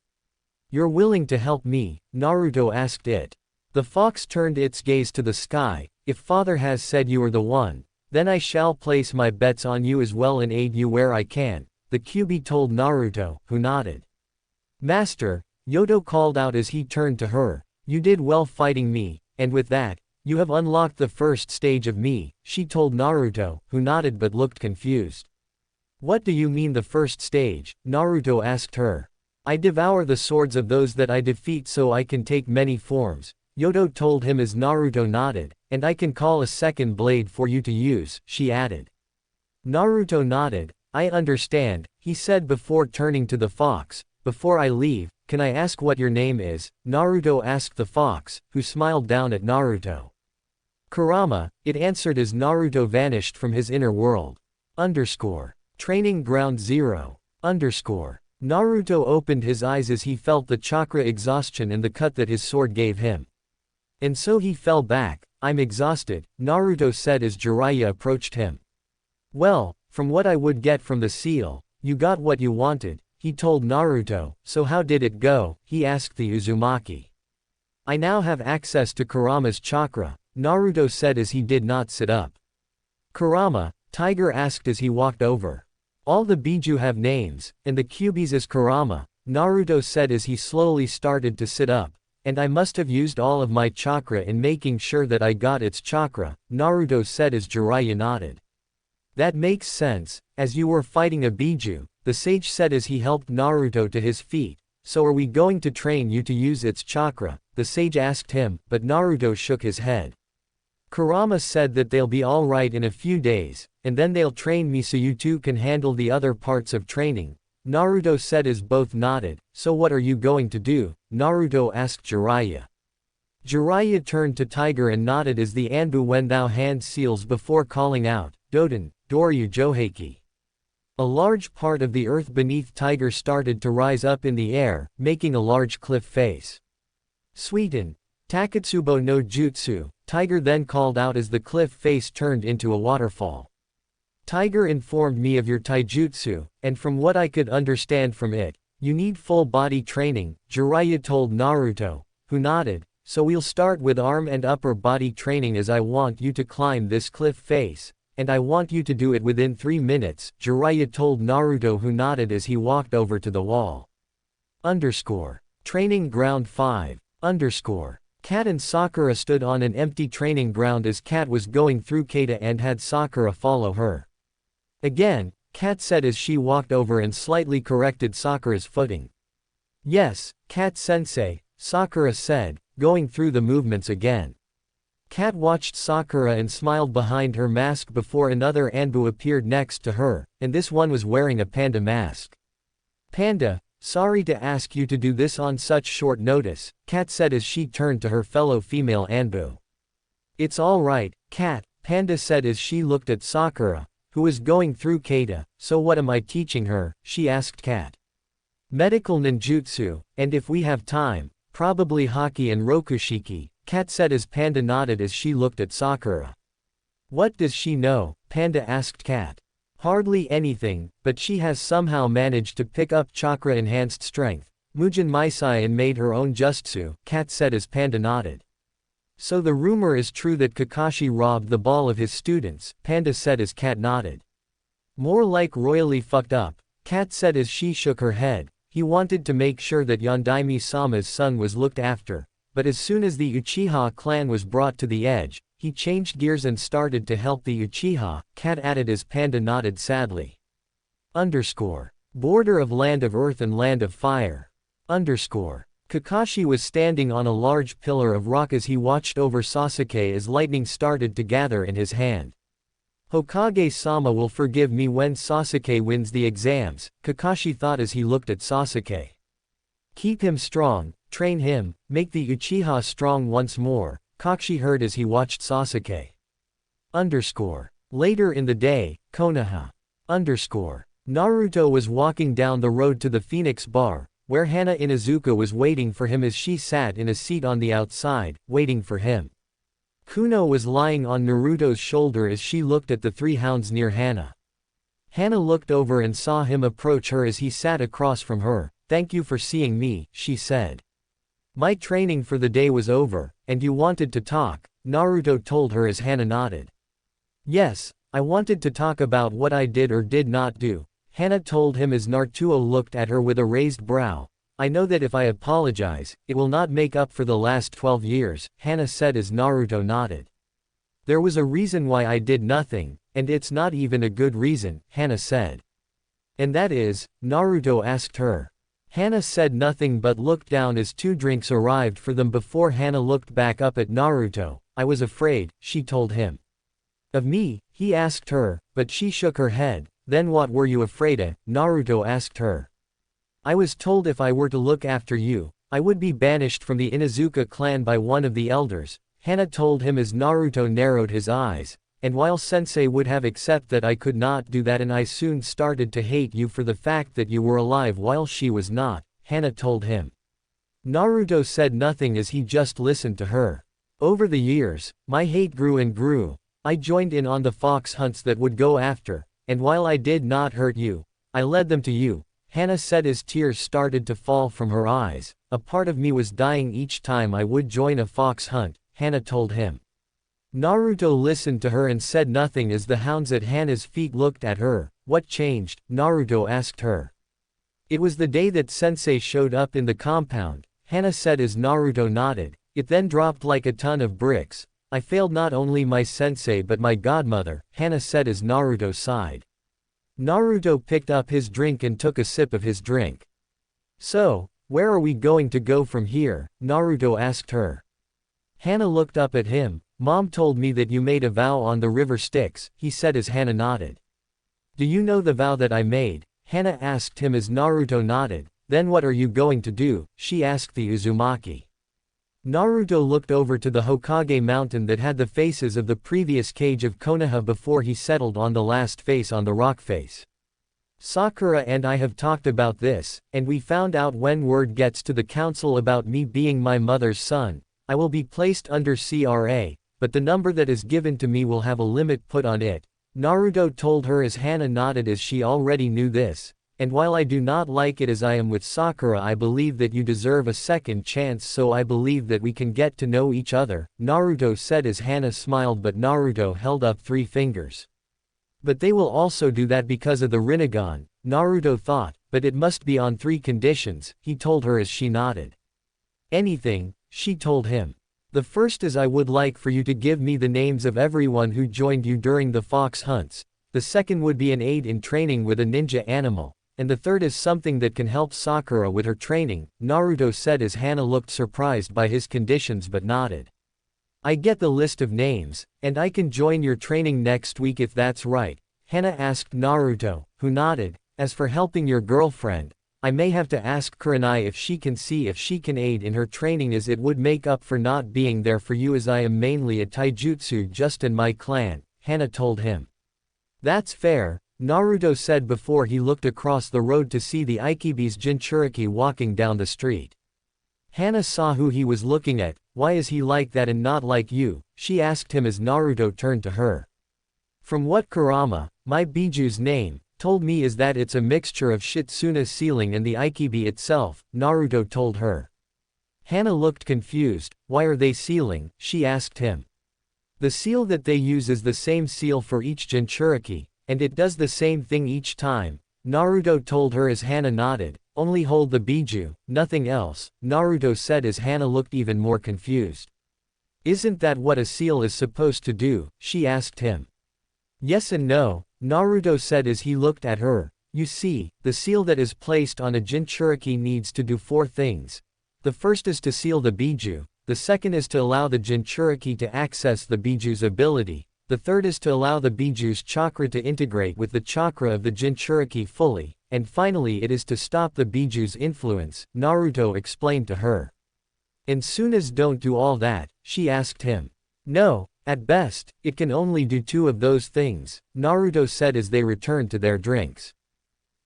You're willing to help me? Naruto asked it. The fox turned its gaze to the sky. If father has said you are the one, then I shall place my bets on you as well and aid you where I can, the Kyuubi told Naruto, who nodded. Master, Yodo called out as he turned to her, you did well fighting me, and with that, you have unlocked the first stage of me, she told Naruto, who nodded but looked confused. What do you mean the first stage? Naruto asked her. I devour the swords of those that I defeat so I can take many forms, Yodo told him as Naruto nodded, and I can call a second blade for you to use, she added. Naruto nodded. I understand, he said before turning to the fox. Before I leave, can I ask what your name is? Naruto asked the fox, who smiled down at Naruto. Kurama, it answered as Naruto vanished from his inner world. Training Ground 0. Naruto opened his eyes as he felt the chakra exhaustion and the cut that his sword gave him. And so he fell back. I'm exhausted, Naruto said as Jiraiya approached him. Well, from what I would get from the seal, you got what you wanted, he told Naruto. So how did it go? He asked the Uzumaki. I now have access to Kurama's chakra, Naruto said as he did not sit up. Kurama, Tiger asked as he walked over. All the Biju have names, and the Kyuubis is Kurama, Naruto said as he slowly started to sit up. And I must have used all of my chakra in making sure that I got its chakra, Naruto said as Jiraiya nodded. That makes sense, as you were fighting a Biju, the sage said as he helped Naruto to his feet. So are we going to train you to use its chakra? The sage asked him, but Naruto shook his head. Kurama said that they'll be alright in a few days, and then they'll train me so you two can handle the other parts of training, Naruto said as both nodded. So what are you going to do? Naruto asked Jiraiya. Jiraiya turned to Tiger and nodded as the Anbu Wendao hand seals before calling out, Doden, Doryu Joheiki. A large part of the earth beneath Tiger started to rise up in the air, making a large cliff face. Suiten, Takatsubo no Jutsu, Tiger then called out as the cliff face turned into a waterfall. Tiger informed me of your taijutsu, and from what I could understand from it, you need full body training, Jiraiya told Naruto, who nodded. So we'll start with arm and upper body training as I want you to climb this cliff face, and I want you to do it within 3 minutes, Jiraiya told Naruto, who nodded as he walked over to the wall. Training Ground 5. Kat and Sakura stood on an empty training ground as Kat was going through kata and had Sakura follow her. Again, Kat said as she walked over and slightly corrected Sakura's footing. Yes, Kat-sensei, Sakura said, going through the movements again. Kat watched Sakura and smiled behind her mask before another Anbu appeared next to her, and this one was wearing a panda mask. Panda, sorry to ask you to do this on such short notice, Kat said as she turned to her fellow female Anbu. It's alright, Kat, Panda said as she looked at Sakura, who was going through kata. So what am I teaching her? She asked Kat. Medical ninjutsu, and if we have time, probably haki and rokushiki, Kat said as Panda nodded as she looked at Sakura. What does she know? Panda asked Kat. Hardly anything, but she has somehow managed to pick up chakra-enhanced strength, Mujin Maisai, and made her own jutsu, Kat said as Panda nodded. So the rumor is true that Kakashi robbed the ball of his students, Panda said as Kat nodded. More like royally fucked up, Kat said as she shook her head. He wanted to make sure that Yondaime-sama's son was looked after, but as soon as the Uchiha clan was brought to the edge, he changed gears and started to help the Uchiha, Kat added as Panda nodded sadly. Border of Land of Earth and Land of Fire. Kakashi was standing on a large pillar of rock as he watched over Sasuke as lightning started to gather in his hand. Hokage-sama will forgive me when Sasuke wins the exams, Kakashi thought as he looked at Sasuke. Keep him strong, train him, make the Uchiha strong once more, Kakashi heard as he watched Sasuke. Later in the day, Konoha. Naruto was walking down the road to the Phoenix Bar, where Hana Inuzuka was waiting for him as she sat in a seat on the outside, waiting for him. Kuno was lying on Naruto's shoulder as she looked at the three hounds near Hana. Hana looked over and saw him approach her as he sat across from her. "Thank you for seeing me," she said. "My training for the day was over, and you wanted to talk," Naruto told her as Hana nodded. "Yes, I wanted to talk about what I did or did not do," Hana told him as Naruto looked at her with a raised brow. "I know that if I apologize, it will not make up for the last 12 years, Hana said as Naruto nodded. "There was a reason why I did nothing, and it's not even a good reason," Hana said. "And that is?" Naruto asked her. Hana said nothing but looked down as 2 drinks arrived for them before Hana looked back up at Naruto. "I was afraid," she told him. "Of me?" he asked her, but she shook her head. "Then what were you afraid of?" Naruto asked her. "I was told if I were to look after you, I would be banished from the Inuzuka clan by one of the elders," Hana told him as Naruto narrowed his eyes. "And while sensei would have accepted that I could not do that, and I soon started to hate you for the fact that you were alive while she was not," Hana told him. Naruto said nothing as he just listened to her. "Over the years, my hate grew and grew. I joined in on the fox hunts that would go after, and while I did not hurt you, I led them to you," Hana said as tears started to fall from her eyes. "A part of me was dying each time I would join a fox hunt," Hana told him. Naruto listened to her and said nothing as the hounds at Hana's feet looked at her. "What changed?" Naruto asked her. "It was the day that sensei showed up in the compound," Hana said as Naruto nodded. "It then dropped like a ton of bricks. I failed not only my sensei but my godmother," Hana said as Naruto sighed. Naruto picked up his drink and took a sip of his drink. "So, where are we going to go from here?" Naruto asked her. Hana looked up at him. "Mom told me that you made a vow on the river Styx," he said as Hana nodded. "Do you know the vow that I made?" Hana asked him as Naruto nodded. "Then what are you going to do?" she asked the Uzumaki. Naruto looked over to the Hokage mountain that had the faces of the previous cage of Konoha before he settled on the last face on the rock face. "Sakura and I have talked about this, and we found out when word gets to the council about me being my mother's son, I will be placed under CRA, but the number that is given to me will have a limit put on it," Naruto told her as Hana nodded as she already knew this. "And while I do not like it as I am with Sakura, I believe that you deserve a second chance, so I believe that we can get to know each other," Naruto said as Hana smiled, but Naruto held up 3 fingers. "But they will also do that because of the Rinnegan," Naruto thought, "but it must be on 3 conditions," he told her as she nodded. "Anything," she told him. "The first is I would like for you to give me the names of everyone who joined you during the fox hunts, the second would be an aid in training with a ninja animal, and the third is something that can help Sakura with her training," Naruto said as Hana looked surprised by his conditions but nodded. "I get the list of names, and I can join your training next week if that's right," Hana asked Naruto, who nodded. "As for helping your girlfriend, I may have to ask Kurenai if she can see if she can aid in her training, as it would make up for not being there for you, as I am mainly a taijutsu just in my clan," Hana told him. "That's fair," Naruto said before he looked across the road to see the Ikibi's Jinchuriki walking down the street. Hana saw who he was looking at. "Why is he like that and not like you?" she asked him as Naruto turned to her. "From what Kurama, my Biju's name, told me is that it's a mixture of Shitsuna's sealing and the Ikibi itself," Naruto told her. Hana looked confused. "Why are they sealing?" she asked him. "The seal that they use is the same seal for each Jinchuriki, and it does the same thing each time," Naruto told her as Hana nodded. "Only hold the Biju, nothing else," Naruto said as Hana looked even more confused. "Isn't that what a seal is supposed to do?" she asked him. "Yes and no," Naruto said as he looked at her. "You see, the seal that is placed on a Jinchuriki needs to do 4 things. The first is to seal the Biju, the second is to allow the Jinchuriki to access the Biju's ability, the third is to allow the Biju's chakra to integrate with the chakra of the Jinchuriki fully, and finally it is to stop the Biju's influence, Naruto explained to her. And soon as don't do all that, she asked him. No, at best, it can only do two of those things, Naruto said as they returned to their drinks.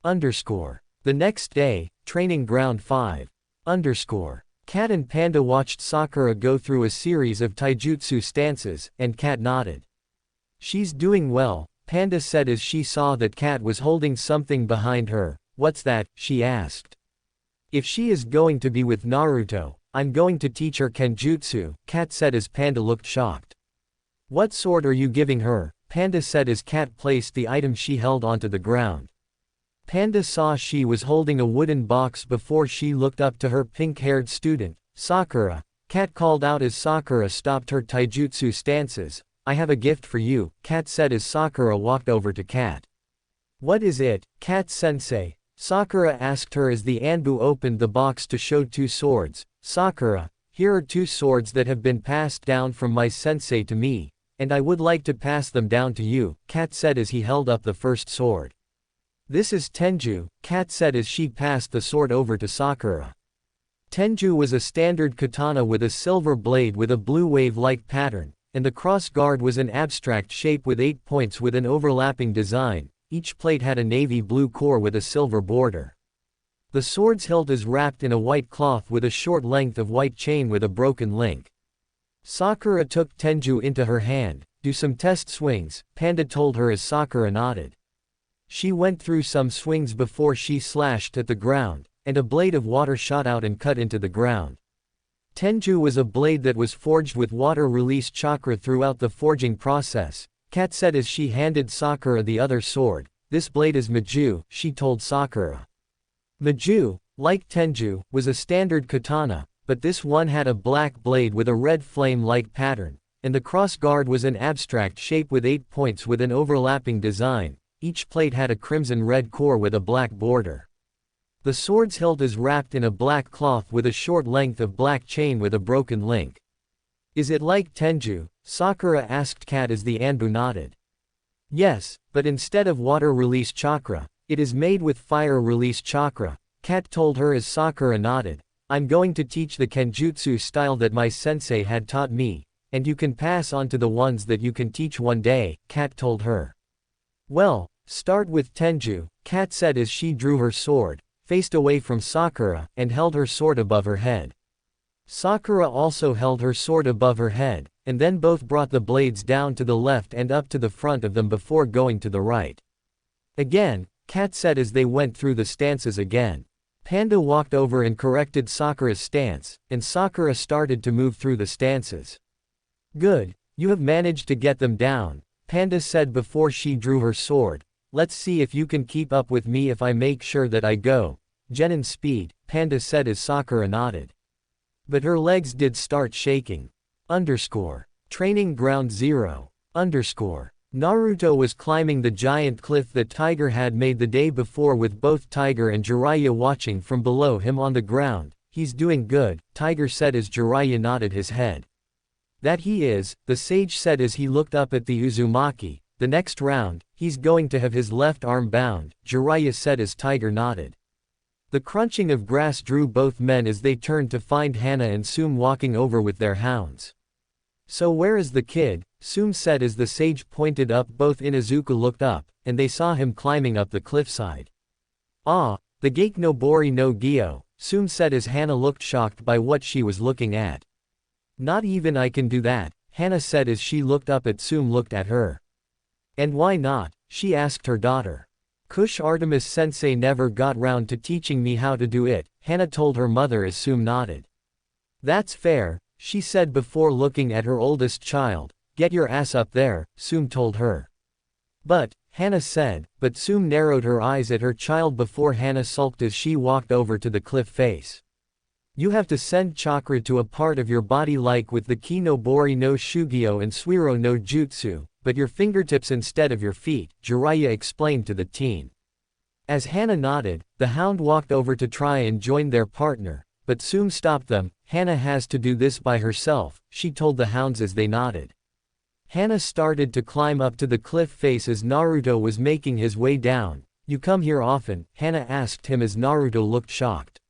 The next day, training ground 5. Cat and Panda watched Sakura go through a series of taijutsu stances, and Cat nodded. She's doing well, Panda said as she saw that Cat was holding something behind her. What's that? She asked. If she is going to be with Naruto, I'm going to teach her kenjutsu, Cat said as Panda looked shocked. What sword are you giving her? Panda said as Cat placed the item she held onto the ground. Panda saw she was holding a wooden box before she looked up to her pink-haired student, Sakura. Cat called out as Sakura stopped her taijutsu stances. I have a gift for you, Cat said as Sakura walked over to Cat. What is it, Cat-sensei? Sakura asked her as the Anbu opened the box to show two swords. Sakura, here are two swords that have been passed down from my sensei to me, and I would like to pass them down to you, Cat said as he held up the first sword. This is Tenju, Cat said as she passed the sword over to Sakura. Tenju was a standard katana with a silver blade with a blue wave-like pattern, and the cross guard was an abstract shape with 8 points with an overlapping design. Each plate had a navy blue core with a silver border. The sword's hilt is wrapped in a white cloth with a short length of white chain with a broken link. Sakura took Tenju into her hand. Do some test swings, Panda told her as Sakura nodded. She went through some swings before she slashed at the ground, and a blade of water shot out and cut into the ground. Tenju was a blade that was forged with water-release chakra throughout the forging process, Cat said as she handed Sakura the other sword. This blade is Maju, she told Sakura. Maju, like Tenju, was a standard katana, but this one had a black blade with a red flame-like pattern, and the cross guard was an abstract shape with 8 points with an overlapping design. Each plate had a crimson-red core with a black border. The sword's hilt is wrapped in a black cloth with a short length of black chain with a broken link. Is it like Tenju? Sakura asked Cat as the Anbu nodded. Yes, but instead of water-release chakra, it is made with fire-release chakra, Cat told her as Sakura nodded. I'm going to teach the kenjutsu style that my sensei had taught me, and you can pass on to the ones that you can teach one day, Cat told her. Well, start with Tenju, Cat said as she drew her sword, faced away from Sakura, and held her sword above her head. Sakura also held her sword above her head, and then both brought the blades down to the left and up to the front of them before going to the right. Again, Cat said as they went through the stances again. Panda walked over and corrected Sakura's stance, and Sakura started to move through the stances. Good, you have managed to get them down, Panda said before she drew her sword. Let's see if you can keep up with me if I make sure that I go. Genin speed, Panda said as Sakura nodded. But her legs did start shaking. Training ground 0. Naruto was climbing the giant cliff that Tiger had made the day before with both Tiger and Jiraiya watching from below him on the ground. He's doing good, Tiger said as Jiraiya nodded his head. That he is, the sage said as he looked up at the Uzumaki. The next round, he's going to have his left arm bound, Jiraiya said as Tiger nodded. The crunching of grass drew both men as they turned to find Hana and Sum walking over with their hounds. So where is the kid? Sum said as the sage pointed up. Both Inuzuka looked up, and they saw him climbing up the cliffside. Ah, the Gake no Bori no Gyo, Sum said as Hana looked shocked by what she was looking at. Not even I can do that, Hana said as she looked up at Sum looked at her. And why not? She asked her daughter. Kush Artemis sensei never got round to teaching me how to do it, Hana told her mother as Sum nodded. That's fair, she said before looking at her oldest child. Get your ass up there, Sum told her. But, Hana said, but Sum narrowed her eyes at her child before Hana sulked as she walked over to the cliff face. You have to send chakra to a part of your body like with the Ki no Bori no Shugyo and Suiro no Jutsu, but your fingertips instead of your feet, Jiraiya explained to the teen. As Hana nodded, the hound walked over to try and join their partner, but Sum stopped them. Hana has to do this by herself, she told the hounds as they nodded. Hana started to climb up to the cliff face as Naruto was making his way down. You come here often? Hana asked him as Naruto looked shocked.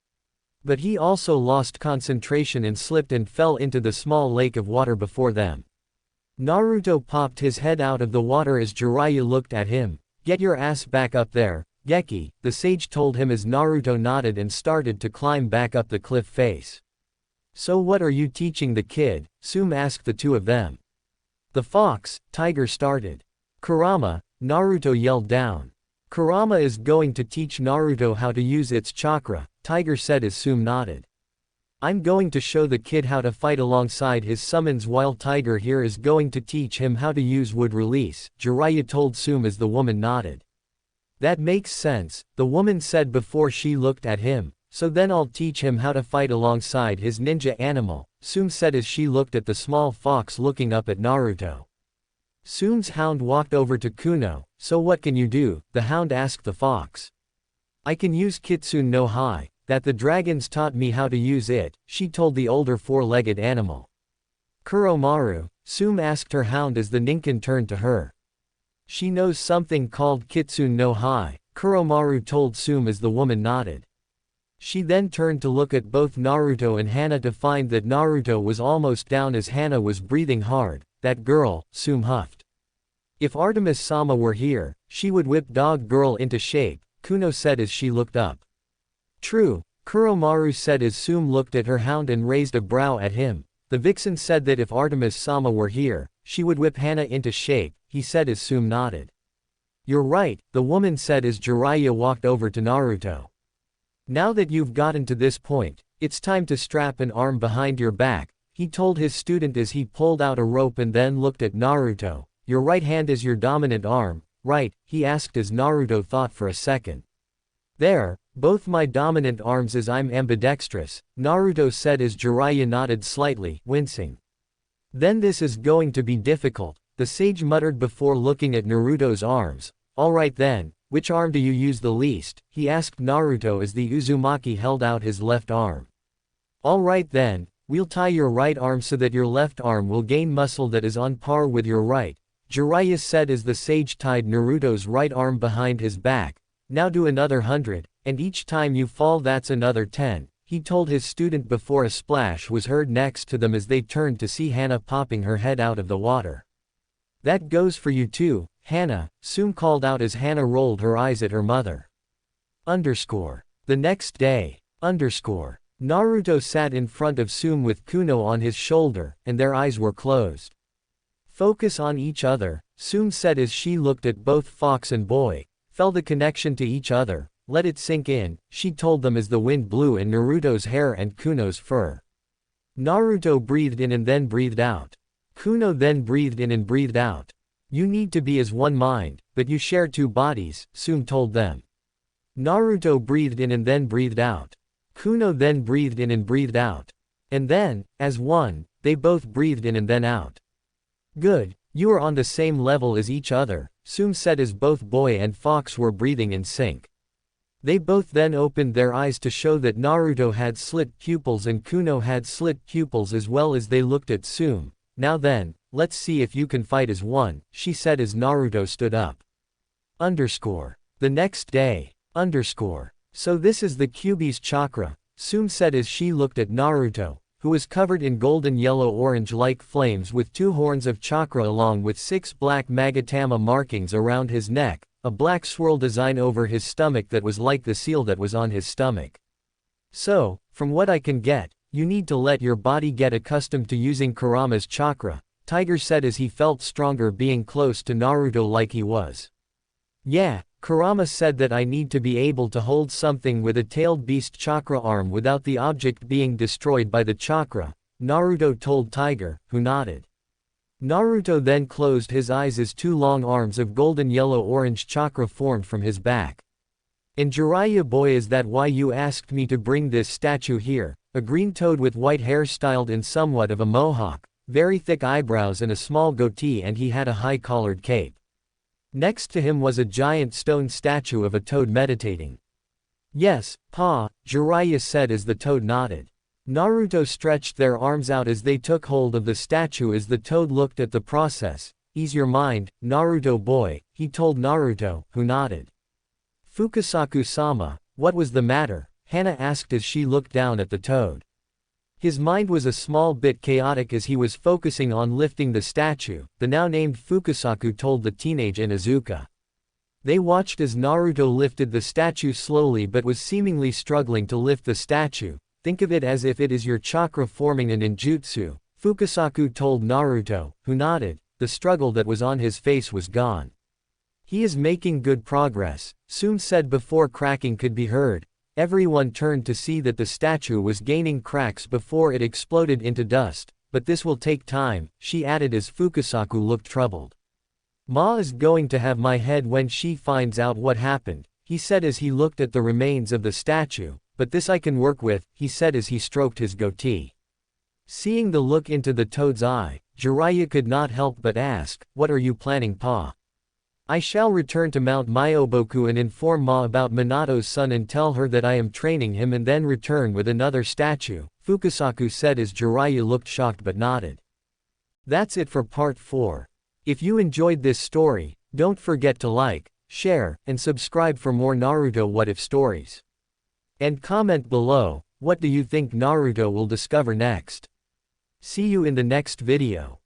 But he also lost concentration and slipped and fell into the small lake of water before them. Naruto popped his head out of the water as Jiraiya looked at him. Get your ass back up there, Geki, the sage told him as Naruto nodded and started to climb back up the cliff face. So what are you teaching the kid? Tsume asked the two of them. The fox, tiger started. Kurama, Naruto yelled down. Kurama is going to teach Naruto how to use its chakra, Tiger said as Tsume nodded. I'm going to show the kid how to fight alongside his summons while Tiger here is going to teach him how to use wood release, Jiraiya told Tsume as the woman nodded. That makes sense, the woman said before she looked at him, so then I'll teach him how to fight alongside his ninja animal, Tsume said as she looked at the small fox looking up at Naruto. Tsume's hound walked over to Kuno. So what can you do? The hound asked the fox. I can use Kitsune no Hai, that the dragons taught me how to use it, she told the older four-legged animal. Kuromaru, Tsume asked her hound as the Ninken turned to her. She knows something called Kitsune no Hai, Kuromaru told Tsume as the woman nodded. She then turned to look at both Naruto and Hana to find that Naruto was almost down as Hana was breathing hard. That girl, Tsume huffed. If Artemis-sama were here, she would whip dog girl into shape, Kuno said as she looked up. True, Kuromaru said as Tsume looked at her hound and raised a brow at him. The vixen said that if Artemis-sama were here, she would whip Hana into shape, he said as Tsume nodded. You're right, the woman said as Jiraiya walked over to Naruto. Now that you've gotten to this point, it's time to strap an arm behind your back, he told his student as he pulled out a rope and then looked at Naruto. Your right hand is your dominant arm, right? He asked as Naruto thought for a second. There, both my dominant arms as I'm ambidextrous, Naruto said as Jiraiya nodded slightly, wincing. Then this is going to be difficult, the sage muttered before looking at Naruto's arms. Alright then, which arm do you use the least? He asked Naruto as the Uzumaki held out his left arm. Alright then, we'll tie your right arm so that your left arm will gain muscle that is on par with your right, Jiraiya said as the sage tied Naruto's right arm behind his back. Now do another 100, and each time you fall that's another 10, he told his student before a splash was heard next to them as they turned to see Hana popping her head out of the water. That goes for you too, Hana, Tsume called out as Hana rolled her eyes at her mother. The next day. Naruto sat in front of Tsume with Kuno on his shoulder, and their eyes were closed. Focus on each other, Tsume said as she looked at both fox and boy. Felt the connection to each other, let it sink in, she told them as the wind blew in Naruto's hair and Kuno's fur. Naruto breathed in and then breathed out. Kuno then breathed in and breathed out. You need to be as one mind, but you share two bodies, Tsume told them. Naruto breathed in and then breathed out. Kuno then breathed in and breathed out. And then, as one, they both breathed in and then out. Good, you are on the same level as each other, Tsume said as both boy and fox were breathing in sync. They both then opened their eyes to show that Naruto had slit pupils and Kuno had slit pupils as well as they looked at Tsume. Now then, let's see if you can fight as one, she said as Naruto stood up. The next day. So this is the Kyuubi's chakra, Tsume said as she looked at Naruto, who was covered in golden yellow-orange-like flames with 2 horns of chakra along with 6 black Magatama markings around his neck, a black swirl design over his stomach that was like the seal that was on his stomach. So, from what I can get, you need to let your body get accustomed to using Kurama's chakra, Tiger said as he felt stronger being close to Naruto like he was. Yeah, Kurama said that I need to be able to hold something with a tailed beast chakra arm without the object being destroyed by the chakra, Naruto told Tiger, who nodded. Naruto then closed his eyes as 2 long arms of golden yellow-orange chakra formed from his back. And Jiraiya boy, is that why you asked me to bring this statue here? A green toad with white hair styled in somewhat of a mohawk, very thick eyebrows and a small goatee, and he had a high-collared cape. Next to him was a giant stone statue of a toad meditating. Yes, Pa, Jiraiya said as the toad nodded. Naruto stretched their arms out as they took hold of the statue as the toad looked at the process. "Ease your mind, Naruto boy," he told Naruto, who nodded. "Fukasaku-sama, what was the matter?" Hana asked as she looked down at the toad. His mind was a small bit chaotic as he was focusing on lifting the statue, the now named Fukasaku told the teenage Inuzuka. They watched as Naruto lifted the statue slowly but was seemingly struggling to lift the statue. "Think of it as if it is your chakra forming a ninjutsu," Fukasaku told Naruto, who nodded. The struggle that was on his face was gone. "He is making good progress," Sun said before cracking could be heard. Everyone turned to see that the statue was gaining cracks before it exploded into dust, "but this will take time," she added as Fukasaku looked troubled. "Ma is going to have my head when she finds out what happened," he said as he looked at the remains of the statue, "but this I can work with," he said as he stroked his goatee. Seeing the look into the toad's eye, Jiraiya could not help but ask, "What are you planning, Pa?" "I shall return to Mount Myoboku and inform Ma about Minato's son and tell her that I am training him and then return with another statue," Fukasaku said as Jiraiya looked shocked but nodded. That's it for part 4. If you enjoyed this story, don't forget to like, share, and subscribe for more Naruto What If stories. And comment below, what do you think Naruto will discover next? See you in the next video.